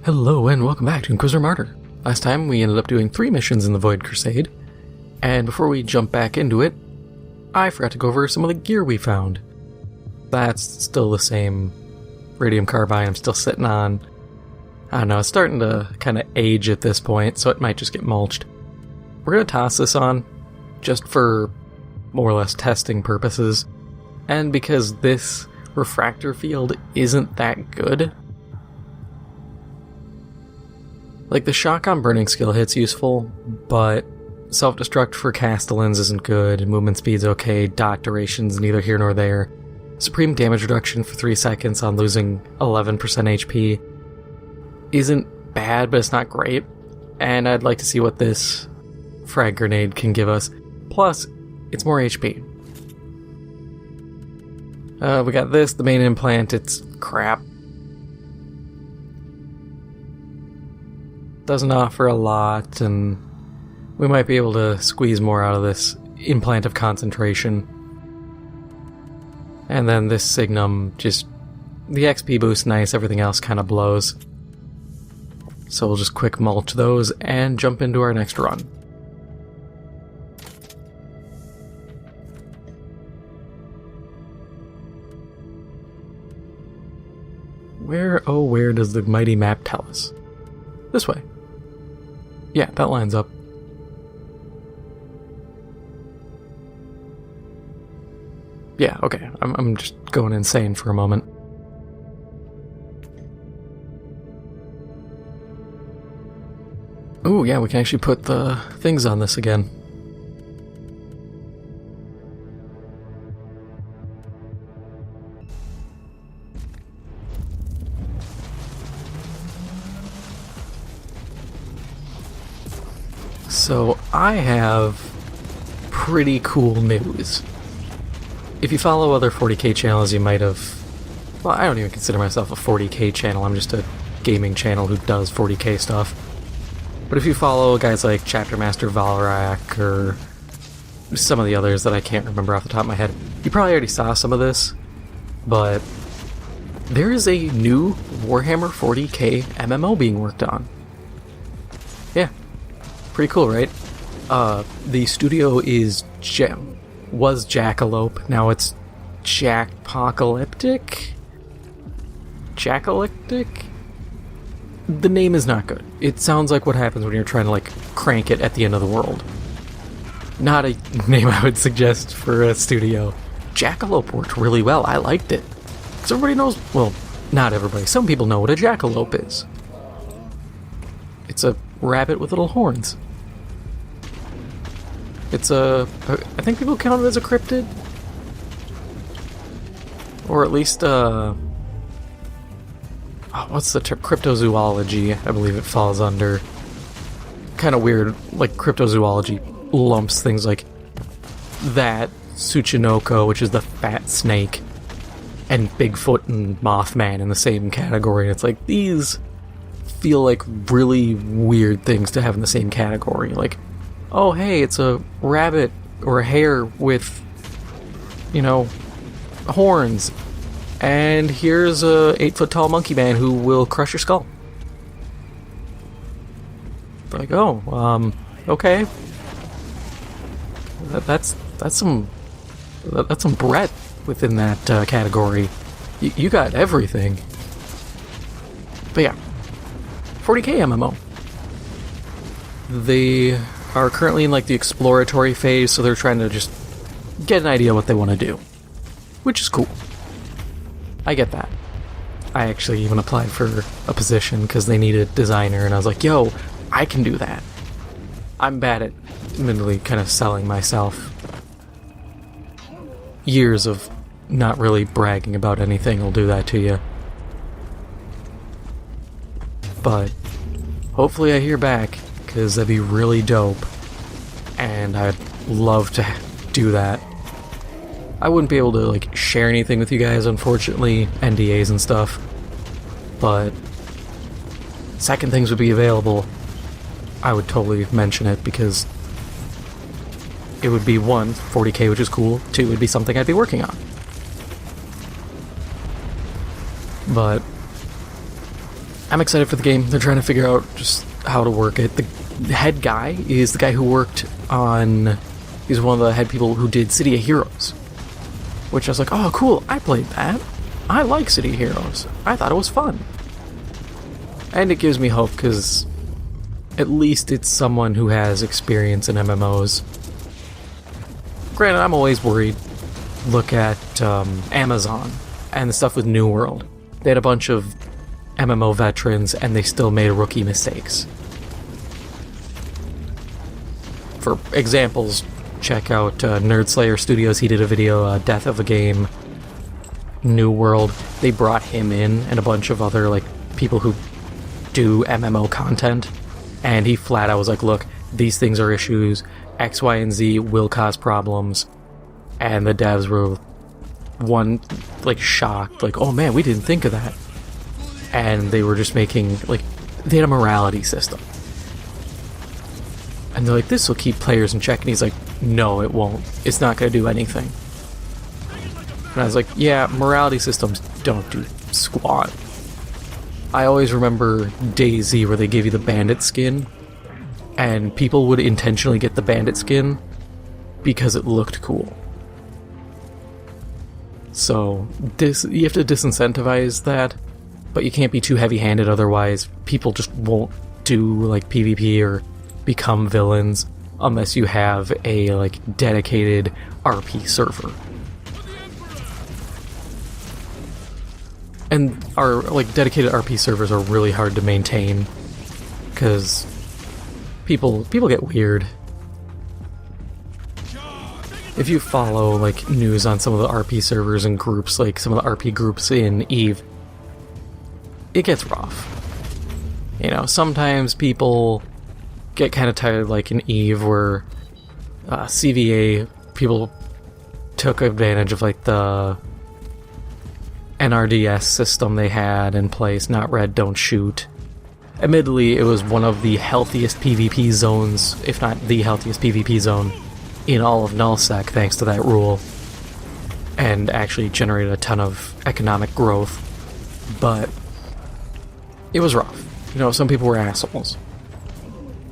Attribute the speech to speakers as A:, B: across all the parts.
A: Hello and welcome back to Inquisitor Martyr. Last time we ended up doing 3 missions in the Void Crusade, and before we jump back into it, I forgot to go over some of the gear we found. That's still the same radium carbine I'm still sitting on. I don't know, it's starting to kind of age at this point, so it might just get mulched. We're going to toss this on, just for more or less testing purposes, and because this refractor field isn't that good. Like, the shotgun burning skill hit's useful, but self-destruct for castellans isn't good, movement speed's okay, dot duration's neither here nor there. Supreme damage reduction for 3 seconds on losing 11% HP isn't bad, but it's not great, and I'd like to see what this frag grenade can give us. Plus, it's more HP. We got this, the main implant, it's crap. Doesn't offer a lot, and we might be able to squeeze more out of this implant of concentration. And then this Signum, just the XP boost nice, everything else kind of blows. So we'll just quick mulch those and jump into our next run. Where does the mighty map tell us? This way. Yeah, that lines up. Yeah, okay. I'm just going insane for a moment. Ooh, yeah, we can actually put the things on this again. So, I have pretty cool news. If you follow other 40K channels, you might have... Well, I don't even consider myself a 40K channel, I'm just a gaming channel who does 40K stuff. But if you follow guys like Chapter Master Valrak, or some of the others that I can't remember off the top of my head, you probably already saw some of this, but there is a new Warhammer 40K MMO being worked on. Yeah. Pretty cool, right? The studio is was Jackalope, now it's Jackpocalyptic? Jackalyptic? The name is not good. It sounds like what happens when you're trying to, like, crank it at the end of the world. Not a name I would suggest for a studio. Jackalope worked really well, I liked it. Because everybody knows, well, not everybody, some people know what a jackalope is. It's a rabbit with little horns. It's I think people count it as a cryptid? Or at least, what's the term? Cryptozoology, I believe it falls under. Kind of weird, like, cryptozoology lumps things like that, Tsuchinoko, which is the fat snake, and Bigfoot and Mothman in the same category. It's like, these feel like really weird things to have in the same category. Like, oh hey, it's a rabbit or a hare with, you know, horns, and here's a 8-foot-tall monkey man who will crush your skull. Like, oh, okay. That's some breadth within that category. You got everything. But yeah. 40K MMO. They are currently in, like, the exploratory phase, so they're trying to just get an idea what they want to do. Which is cool. I get that. I actually even applied for a position because they needed a designer, and I was like, yo, I can do that. I'm bad at admittedly kind of selling myself. Years of not really bragging about anything will do that to you. But hopefully I hear back, because that'd be really dope, and I'd love to do that. I wouldn't be able to, like, share anything with you guys, unfortunately, NDAs and stuff, but second things would be available, I would totally mention it, because it would be, 1, 40K, which is cool, 2, it would be something I'd be working on. But I'm excited for the game. They're trying to figure out just how to work it. The head guy is the guy who worked on... He's one of the head people who did City of Heroes. Which I was like, oh, cool, I played that. I like City of Heroes. I thought it was fun. And it gives me hope, because at least it's someone who has experience in MMOs. Granted, I'm always worried. Look at Amazon and the stuff with New World. They had a bunch of MMO veterans, and they still made rookie mistakes. For examples, check out Nerdslayer Studios. He did a video, Death of a Game, New World. They brought him in and a bunch of other like people who do MMO content, and he flat out was like, look, these things are issues, X, Y, and Z will cause problems. And the devs were shocked, like, oh man, we didn't think of that. And they were just making, like, they had a morality system. And they're like, this will keep players in check. And he's like, no, it won't. It's not going to do anything. And I was like, yeah, morality systems don't do squat. I always remember DayZ where they give you the bandit skin, and people would intentionally get the bandit skin because it looked cool. So you have to disincentivize that, but you can't be too heavy-handed, otherwise people just won't do like PvP or become villains unless you have a like dedicated RP server. And our like dedicated RP servers are really hard to maintain because people get weird. If you follow like news on some of the RP servers and groups, like some of the RP groups in EVE, it gets rough. You know, sometimes people get kind of tired, like in EVE, where CVA people took advantage of like the NRDS system they had in place, not red, don't shoot. Admittedly, it was one of the healthiest PvP zones, if not the healthiest PvP zone in all of nullsec, thanks to that rule, and actually generated a ton of economic growth, but it was rough. You know, some people were assholes.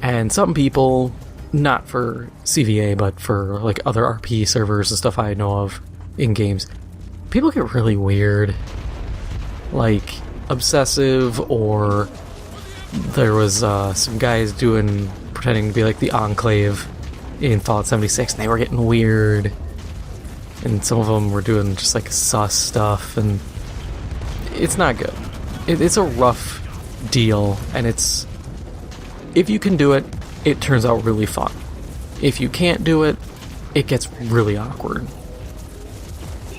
A: And some people, not for CVA, but for like other RP servers and stuff I know of in games, people get really weird. Like, obsessive, or there was some guys pretending to be like the Enclave in Fallout 76, and they were getting weird. And some of them were doing just like sus stuff, and it's not good. It's a rough deal, and it's... If you can do it, it turns out really fun. If you can't do it, it gets really awkward.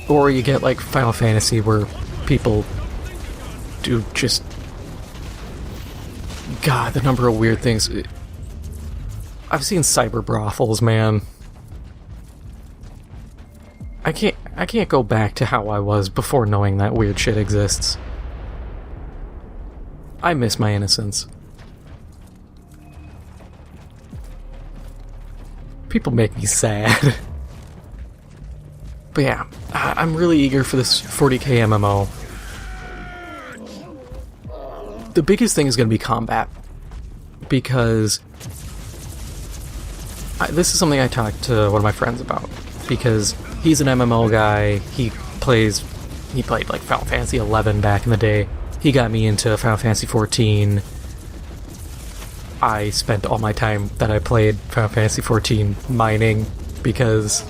A: Or you get like Final Fantasy, where people do just... God, the number of weird things... I've seen cyber brothels, man. I can't go back to how I was before knowing that weird shit exists. I miss my innocence. People make me sad. But yeah, I'm really eager for this 40K MMO. The biggest thing is going to be combat. Because... this is something I talked to one of my friends about, because he's an MMO guy. He played like Final Fantasy 11 back in the day. He got me into Final Fantasy 14. I spent all my time that I played Final Fantasy 14 mining, because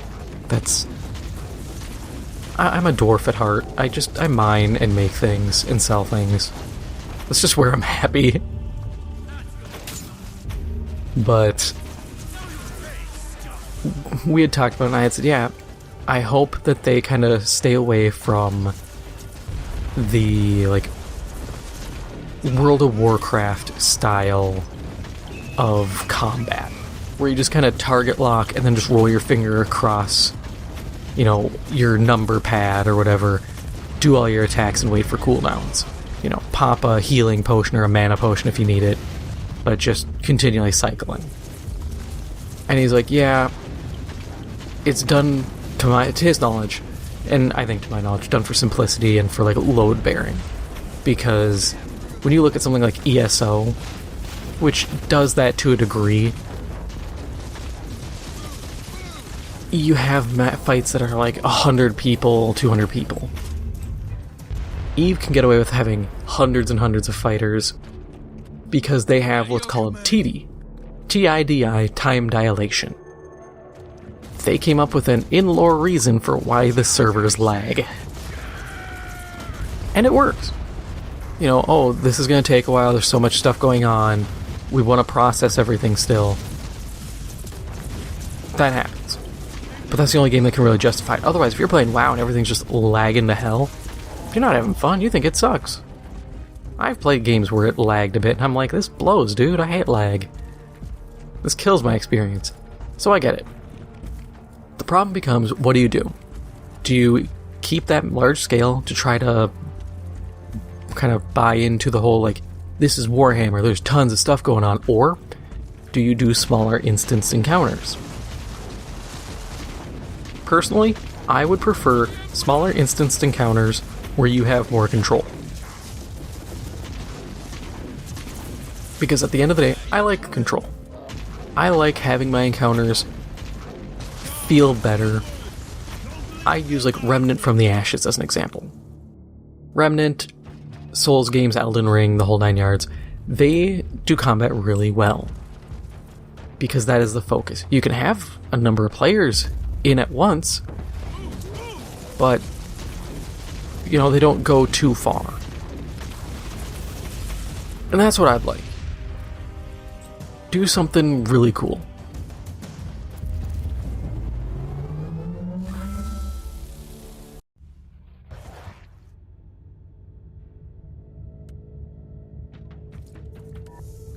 A: I'm a dwarf at heart. I mine and make things and sell things. That's just where I'm happy. But we had talked about it, and I had said, yeah, I hope that they kind of stay away from the, like, World of Warcraft style of combat, where you just kind of target lock and then just roll your finger across, you know, your number pad or whatever, do all your attacks and wait for cooldowns. You know, pop a healing potion or a mana potion if you need it, but just continually cycling. And he's like, yeah, it's done to his knowledge, and I think to my knowledge, done for simplicity and for like load bearing, because when you look at something like ESO, which does that to a degree, you have fights that are like 100 people, 200 people. EVE can get away with having hundreds and hundreds of fighters because they have what's called TD, TIDI, time dilation. They came up with an in-lore reason for why the servers lag. And it works. You know, oh, this is going to take a while, there's so much stuff going on, we want to process everything still. That happens. But that's the only game that can really justify it. Otherwise, if you're playing WoW and everything's just lagging to hell, you're not having fun, you think it sucks. I've played games where it lagged a bit, and I'm like, this blows, dude, I hate lag. This kills my experience. So I get it. The problem becomes, what do? Do you keep that large scale to try to kind of buy into the whole, like, this is Warhammer, there's tons of stuff going on, or do you do smaller instance encounters? Personally, I would prefer smaller instanced encounters where you have more control. Because at the end of the day, I like control. I like having my encounters feel better. I use like Remnant from the Ashes as an example. Remnant, Souls games, Elden Ring, the whole 9 yards, they do combat really well. Because that is the focus. You can have a number of players in at once, but you know, they don't go too far. And that's what I'd like. Do something really cool.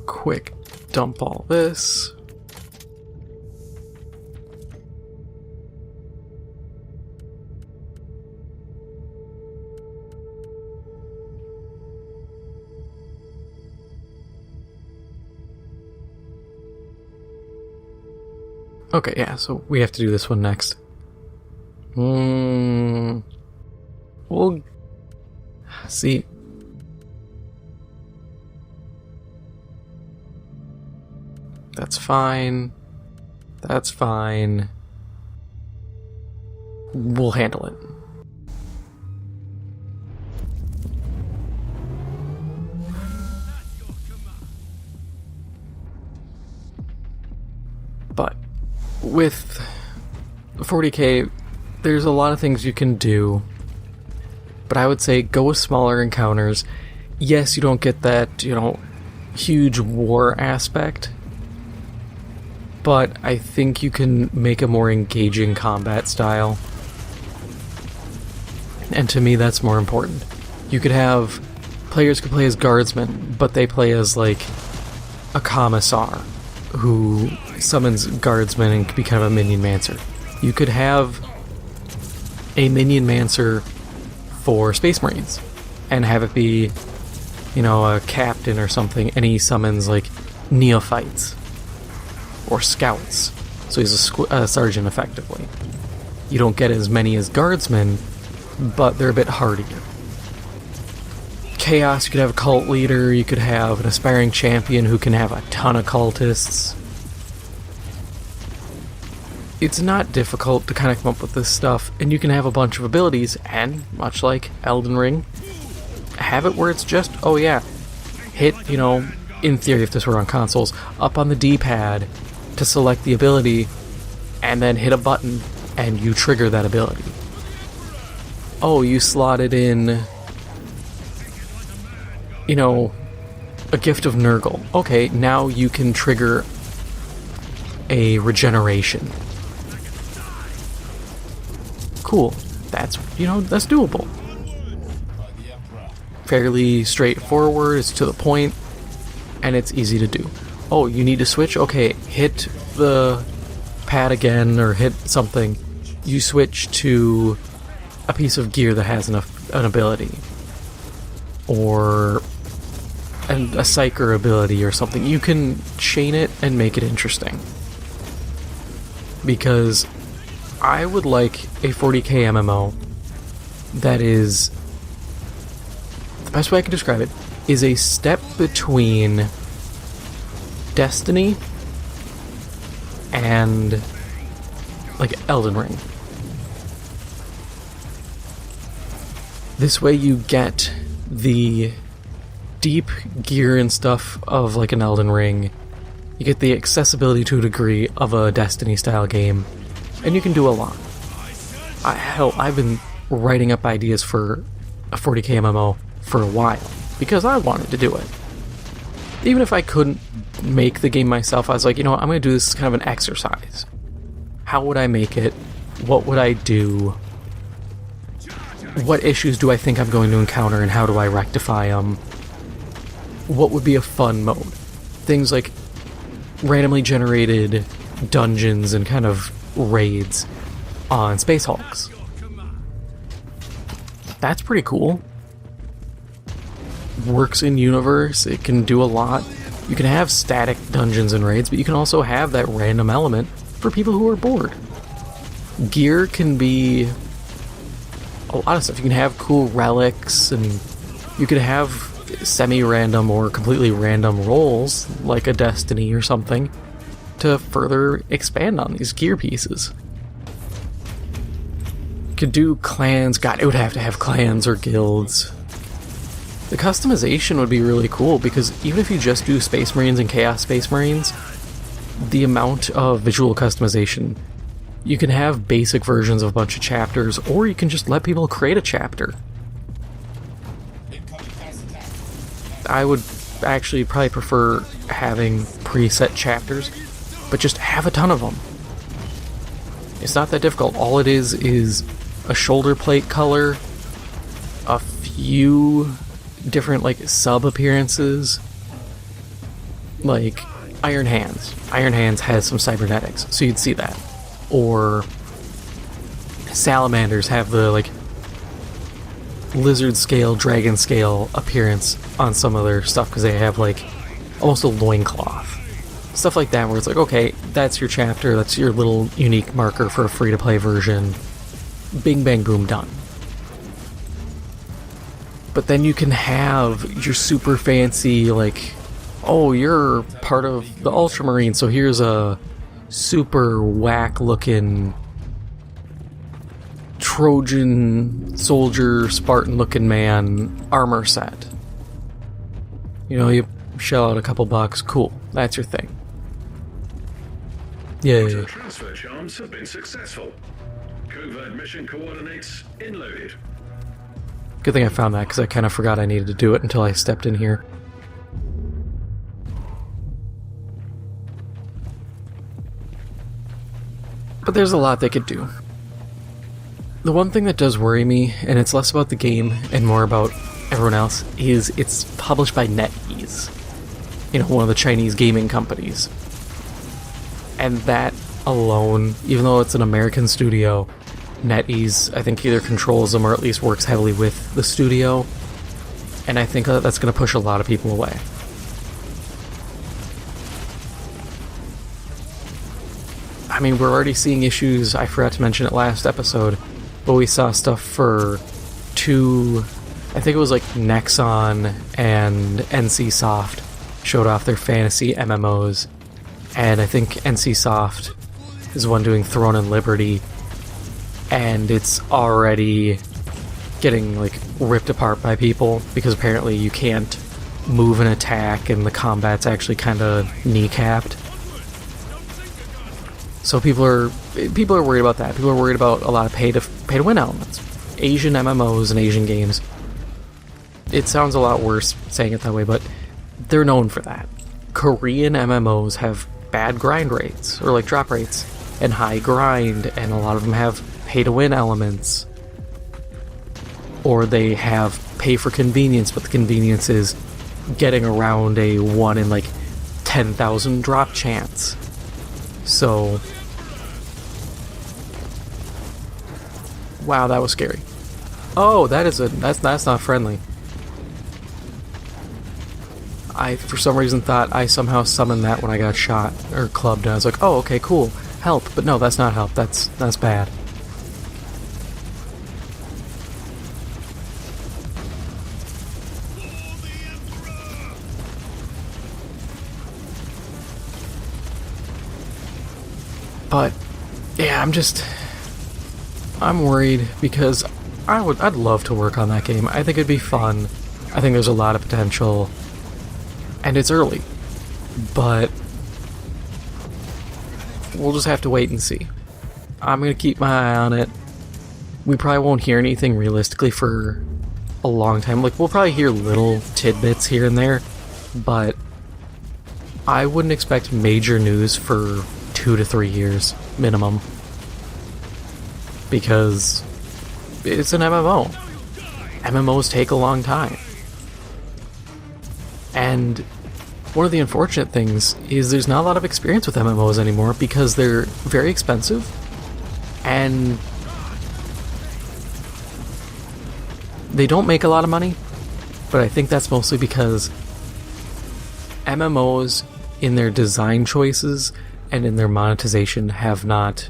A: Quick dump all this. Okay, yeah, so we have to do this one next. We'll see. That's fine. That's fine. We'll handle it. But with 40K, there's a lot of things you can do, but I would say go with smaller encounters. Yes, you don't get that, you know, huge war aspect, but I think you can make a more engaging combat style. And to me, that's more important. You could have players could play as guardsmen, but they play as like a commissar who summons guardsmen and can be kind of a minion mancer. You could have a minion mancer for Space Marines and have it be, you know, a captain or something, and he summons like neophytes or scouts. So he's a sergeant effectively. You don't get as many as guardsmen, but they're a bit hardier. Chaos, you could have a cult leader, you could have an aspiring champion who can have a ton of cultists. It's not difficult to kind of come up with this stuff, and you can have a bunch of abilities, and, much like Elden Ring, have it where it's just, oh yeah, hit, you know, in theory if this were on consoles, up on the D-pad to select the ability, and then hit a button, and you trigger that ability. Oh, you slotted in, you know, a Gift of Nurgle. Okay, now you can trigger a regeneration. Cool. That's, you know, that's doable. Fairly straightforward, it's to the point, and it's easy to do. Oh, you need to switch? Okay, hit the pad again, or hit something. You switch to a piece of gear that has an ability. Or a psyker ability or something. You can chain it and make it interesting. Because I would like a 40K MMO that is, the best way I can describe it, is a step between Destiny and like Elden Ring. This way you get the deep gear and stuff of like an Elden Ring. You get the accessibility to a degree of a Destiny style game, and you can do a lot. Hell, I've been writing up ideas for a 40k MMO for a while because I wanted to do it. Even if I couldn't make the game myself, I was like, you know what, I'm going to do this as kind of an exercise. How would I make it? What would I do? What issues do I think I'm going to encounter, and how do I rectify them? What would be a fun mode? Things like randomly generated dungeons and kind of raids on Space Hulks. That's pretty cool. Works in universe, it can do a lot. You can have static dungeons and raids, but you can also have that random element for people who are bored. Gear can be a lot of stuff. You can have cool relics, and you could have semi-random or completely random rolls, like a Destiny or something, to further expand on these gear pieces. You could do clans. God, it would have to have clans or guilds. The customization would be really cool, because even if you just do Space Marines and Chaos Space Marines, the amount of visual customization, you can have basic versions of a bunch of chapters, or you can just let people create a chapter. I would actually probably prefer having preset chapters, but just have a ton of them. It's not that difficult. All it is a shoulder plate color, a few different like sub appearances, like Iron Hands. Iron Hands has some cybernetics, so you'd see that. Or salamanders have the like lizard scale, dragon scale appearance on some of their stuff because they have like almost a loincloth. Stuff like that where it's like, okay, that's your chapter, that's your little unique marker for a free-to-play version. Bing, bang, boom, done. But then you can have your super fancy, like, oh, you're part of the Ultramarine, so here's a super whack-looking Trojan soldier, Spartan-looking man armor set. You know, you shell out a couple bucks, cool, that's your thing. Yay.
B: Transfer charms have been successful. Covert mission coordinates inloaded.
A: Good thing I found that, because I kind of forgot I needed to do it until I stepped in here. But there's a lot they could do. The one thing that does worry me, and it's less about the game and more about everyone else, is it's published by NetEase. You know, one of the Chinese gaming companies. And that alone, even though it's an American studio, NetEase, I think, either controls them or at least works heavily with the studio. And I think that's going to push a lot of people away. I mean, we're already seeing issues, I forgot to mention it last episode, but we saw stuff for I think it was like Nexon and NCSoft showed off their fantasy MMOs, and I think NCSoft is the one doing Throne and Liberty, and it's already getting like ripped apart by people because apparently you can't move and attack, and the combat's actually kind of kneecapped. So people are worried about that. People are worried about a lot of pay to win elements. Asian MMOs and Asian games. It sounds a lot worse saying it that way, but they're known for that. Korean MMOs have bad grind rates, or like drop rates, and high grind, and a lot of them have pay to win elements. Or they have pay for convenience, but the convenience is getting around a 1 in like 10,000 drop chance. So, wow, that was scary. Oh, that's not friendly. I, for some reason, thought I somehow summoned that when I got shot or clubbed, and I was like, oh, okay, cool, help. But no, that's not help. That's bad. But yeah, I'm worried because I'd love to work on that game. I think it'd be fun. I think there's a lot of potential, and it's early, but we'll just have to wait and see. I'm gonna keep my eye on it. We probably won't hear anything realistically for a long time. Like, we'll probably hear little tidbits here and there, but I wouldn't expect major news for 2 to 3 years minimum, because it's an MMO. MMOs take a long time. And one of the unfortunate things is there's not a lot of experience with MMOs anymore because they're very expensive, and they don't make a lot of money, but I think that's mostly because MMOs, in their design choices and in their monetization, have not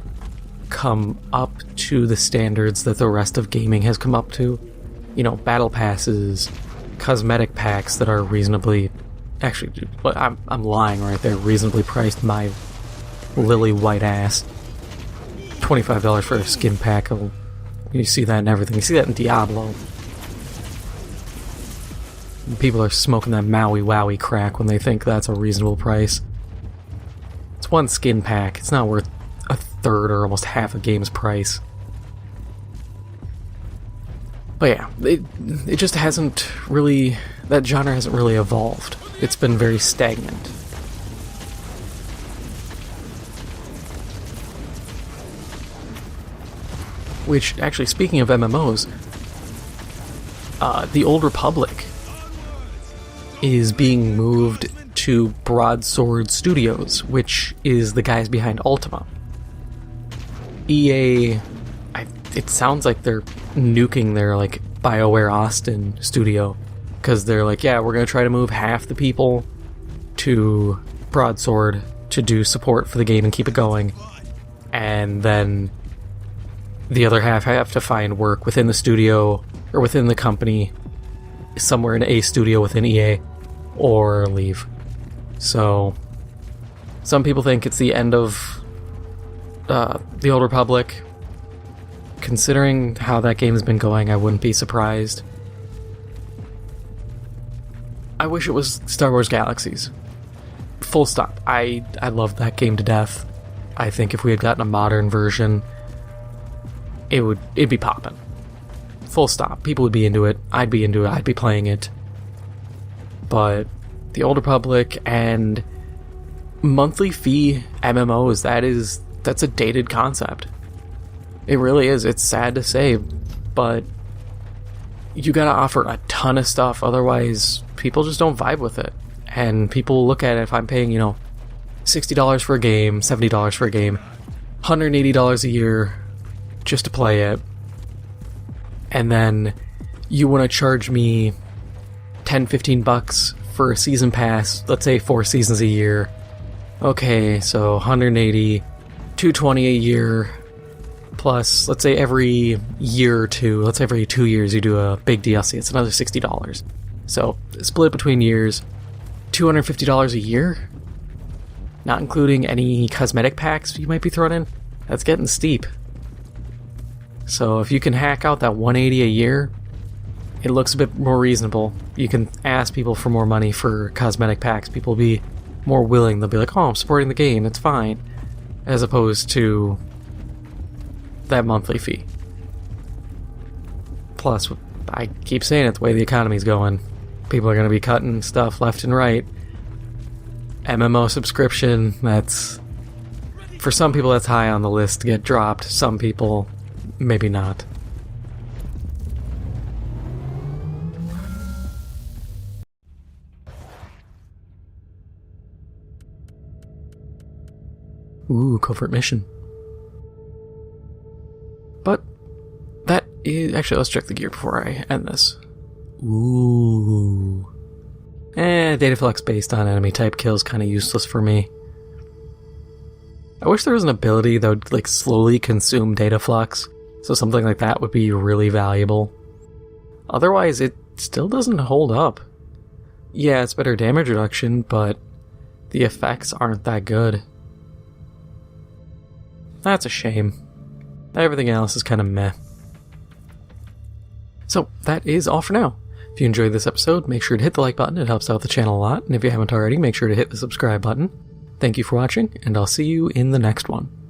A: come up to the standards that the rest of gaming has come up to. You know, battle passes, cosmetic packs that are reasonably... Actually, I'm lying right there. Reasonably priced, my lily white ass. $25 for a skin pack. You see that in everything. You see that in Diablo. People are smoking that Maui Wowie crack when they think that's a reasonable price. It's one skin pack. It's not worth a third or almost half a game's price. But yeah, it just hasn't really... That genre hasn't really evolved. It's been very stagnant. Which, actually, speaking of MMOs, the Old Republic is being moved to Broadsword Studios, which is the guys behind Ultima. EA, it sounds like they're nuking their, like, BioWare Austin studio, because they're like, yeah, we're going to try to move half the people to Broadsword to do support for the game and keep it going, and then the other half have to find work within the studio, or within the company, somewhere in a studio within EA, or leave. So, some people think it's the end of the Old Republic. Considering how that game has been going, I wouldn't be surprised. I wish it was Star Wars Galaxies. Full stop. I loved that game to death. I think if we had gotten a modern version, it'd be poppin'. Full stop. People would be into it. I'd be into it. I'd be playing it. But the Old Republic and monthly fee MMOs, that's a dated concept. It really is. It's sad to say, but you gotta offer a ton of stuff, otherwise people just don't vibe with it. And people look at it, if I'm paying, $60 for a game, $70 for a game, $180 a year just to play it, and then you want to charge me $10-15 for a season pass, let's say 4 seasons a year. Okay, so 180, $220 a year, plus, let's say every year or two, let's say every 2 years you do a big DLC, it's another $60. So, split between years, $250 a year? Not including any cosmetic packs you might be throwing in? That's getting steep. So if you can hack out that $180 a year, it looks a bit more reasonable. You can ask people for more money for cosmetic packs. People will be more willing. They'll be like, oh, I'm supporting the game, it's fine. As opposed to that monthly fee. Plus, I keep saying it, the way the economy's going, people are going to be cutting stuff left and right. MMO subscription, that's... For some people that's high on the list to get dropped. Some people, maybe not. Ooh, covert mission. But that is... Actually, let's check the gear before I end this. Ooh. Data flux based on enemy type kills kind of useless for me. I wish there was an ability that would, like, slowly consume data flux. So something like that would be really valuable. Otherwise, it still doesn't hold up. Yeah, it's better damage reduction, but the effects aren't that good. That's a shame. Everything else is kind of meh. So, that is all for now. If you enjoyed this episode, make sure to hit the like button, it helps out the channel a lot, and if you haven't already, make sure to hit the subscribe button. Thank you for watching, and I'll see you in the next one.